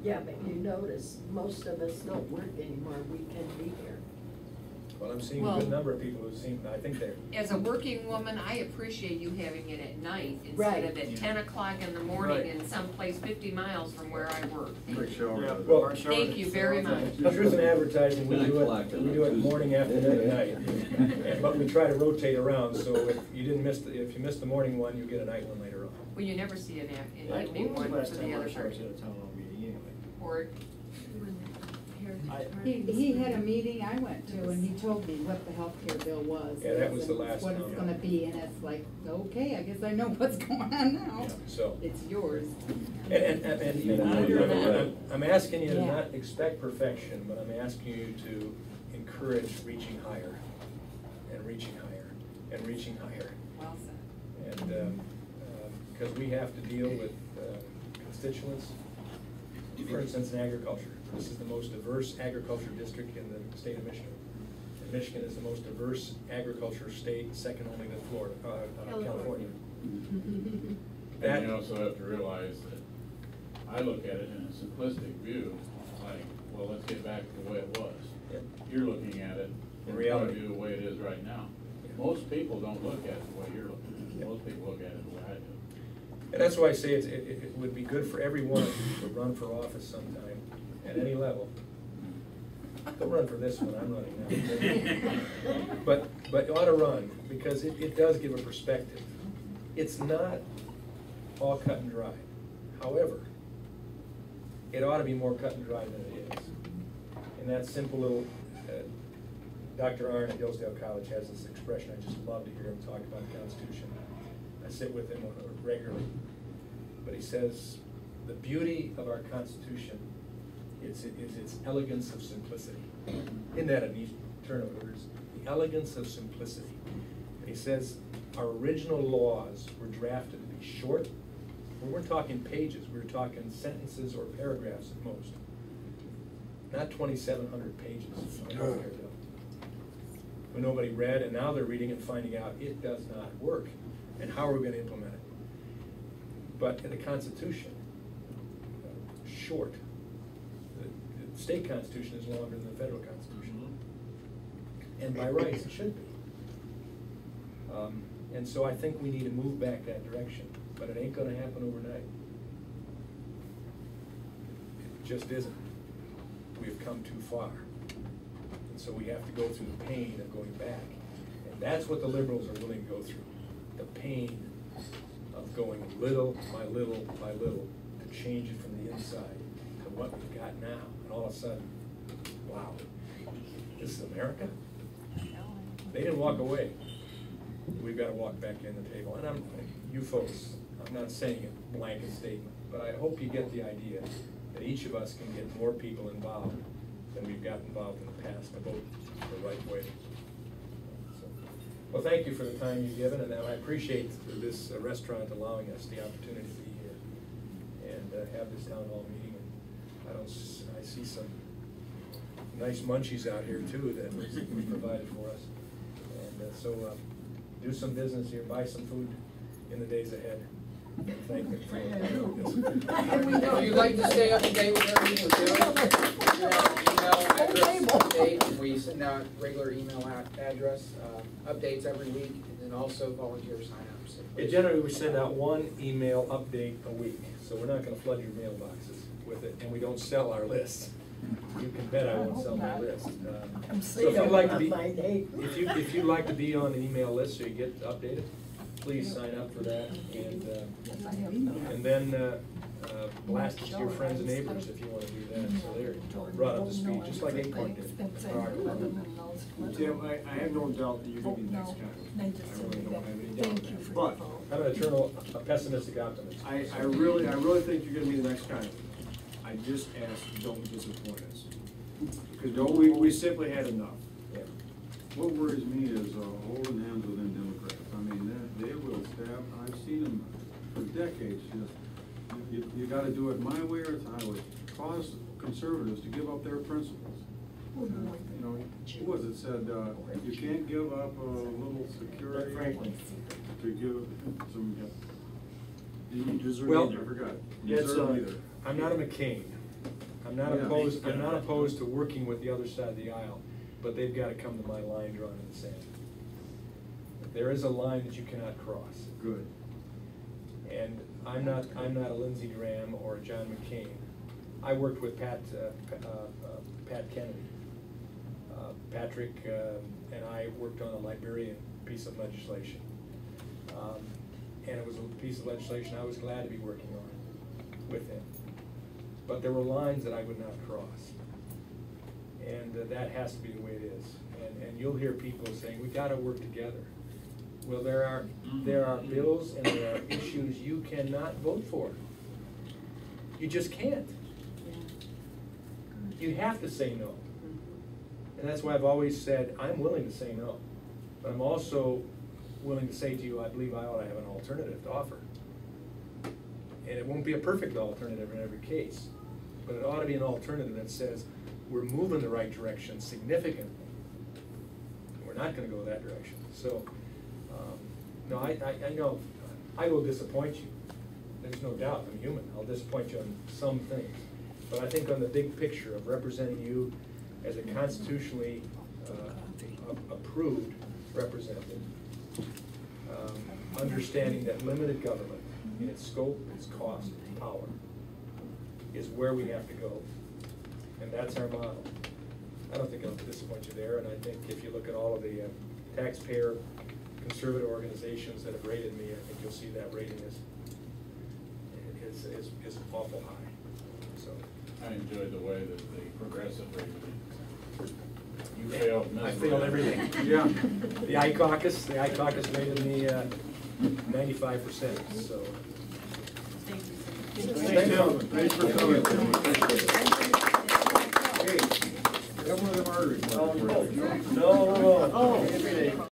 Yeah, but you notice, most of us don't work anymore, we can be here. Well, I'm seeing a good number of people who seem, I think they're. As a working woman, I appreciate you having it at night Right. instead of at 10 o'clock in the morning in some place 50 miles from where I work. Well, Thank you very much. The truth in advertising, we do it morning, afternoon, and night. But we try to rotate around, so if you missed the morning one, you get a night one later on. Well, you never see an evening one for the other person. Or He had a meeting I went to, and he told me what the healthcare bill was. Yeah, that was the and last what it's one. gonna be, and it's like, okay, I guess I know what's going on now. Yeah, so. It's yours. And I'm asking you to not expect perfection, but I'm asking you to encourage reaching higher, and reaching higher, and reaching higher. Well said. And because we have to deal with constituents, for instance, in agriculture. This is the most diverse agriculture district in the state of Michigan. And Michigan is the most diverse agriculture state, second only to Florida, California. And you also have to realize that I look at it in a simplistic view, like, well, let's get back to the way it was. Yep. You're looking at it In reality. the way it is right now. Most people don't look at it the way you're looking at it. Most people look at it the way I do. And that's why I say it would be good for every one of you to run for office sometime, at any level. Don't run for this one, I'm running now. But you ought to run, because it does give a perspective. It's not all cut and dry. However, it ought to be more cut and dry than it is. And that simple little, Dr. Arnn at Hillsdale College has this expression, I just love to hear him talk about the Constitution. I sit with him regularly. But he says, the beauty of our Constitution is its elegance of simplicity. Isn't that a neat turn of words? The elegance of simplicity. And he says, our original laws were drafted to be short. We weren't talking pages, we were talking sentences or paragraphs at most. Not 2,700 pages of healthcare bill. When nobody read, and now they're reading and finding out it does not work. And how are we going to implement it? But in the Constitution, short. The state Constitution is longer than the federal Constitution. And by rights, it should be. And so I think we need to move back that direction. But it ain't going to happen overnight. It just isn't. We have come too far. And so we have to go through the pain of going back. And that's what the liberals are willing to go through. The pain of going little by little by little to change it from the inside to what we've got now. And all of a sudden, wow, this is America? They didn't walk away. We've got to walk back in the table. And you folks, I'm not saying a blanket statement, but I hope you get the idea that each of us can get more people involved than we've got involved in the past to vote the right way. So, well, thank you for the time you've given, and I appreciate this restaurant allowing us the opportunity to be here and have this town hall meeting. And I see some nice munchies out here too that was provided for us. And so do some business here, buy some food in the days ahead. Thank you for If you'd like to stay up to date with everything we're doing, email address update, and we send out regular email address updates every week, and then also volunteer sign-ups. Yeah, generally, we send out one email update a week, so we're not going to flood your mailboxes with it, and we don't sell our lists. You can bet I won't sell my list. So if you'd like to be, if you'd like to be on the email list so you get updated, please sign up for that, and then blast it to your friends and neighbors if you want to do that, so they're brought up to speed, just like Acorn did. Tim, I have no doubt that you're going to be next time. I really don't have any doubt in that. But I'm an eternal pessimistic optimist. I really think you're going to be the next time. I just ask, don't disappoint us, because we simply had enough. Yeah. What worries me is holding hands with them Democrats. I mean, they will stab. I've seen them for decades. Just you got to do it my way or it's highway. Cause conservatives to give up their principles. You know, who was it said you can't give up a little security to give some. You deserve well, I forgot. It's, I'm not a McCain, I'm not Yeah. opposed to working with the other side of the aisle, but they've gotta come to my line drawn in the sand. There is a line that you cannot cross. Good. And I'm not a Lindsey Graham or a John McCain. I worked with Pat Kennedy. Patrick and I worked on a Liberian piece of legislation. And it was a piece of legislation I was glad to be working on with him. But there were lines that I would not cross. And that has to be the way it is. And you'll hear people saying, we gotta work together. Well, there are bills and there are issues you cannot vote for. You just can't. You have to say no. And that's why I've always said, I'm willing to say no. But I'm also willing to say to you, I believe I ought to have an alternative to offer. And it won't be a perfect alternative in every case, but it ought to be an alternative that says, we're moving the right direction significantly. We're not gonna go that direction. So, no, I know, I will disappoint you. There's no doubt, I'm human. I'll disappoint you on some things. But I think on the big picture of representing you as a constitutionally approved representative, understanding that limited government in its scope, its cost, its power, is where we have to go. And that's our model. I don't think I'll disappoint you there, and I think if you look at all of the taxpayer conservative organizations that have rated me, I think you'll see that rating is awful high. So I enjoyed the way that the progressive rated it. You failed I miserably. failed everything. Yeah. The I caucus rated me 95%, so. Thanks, gentlemen. Thanks for coming. Hey, got one of them arteries. No.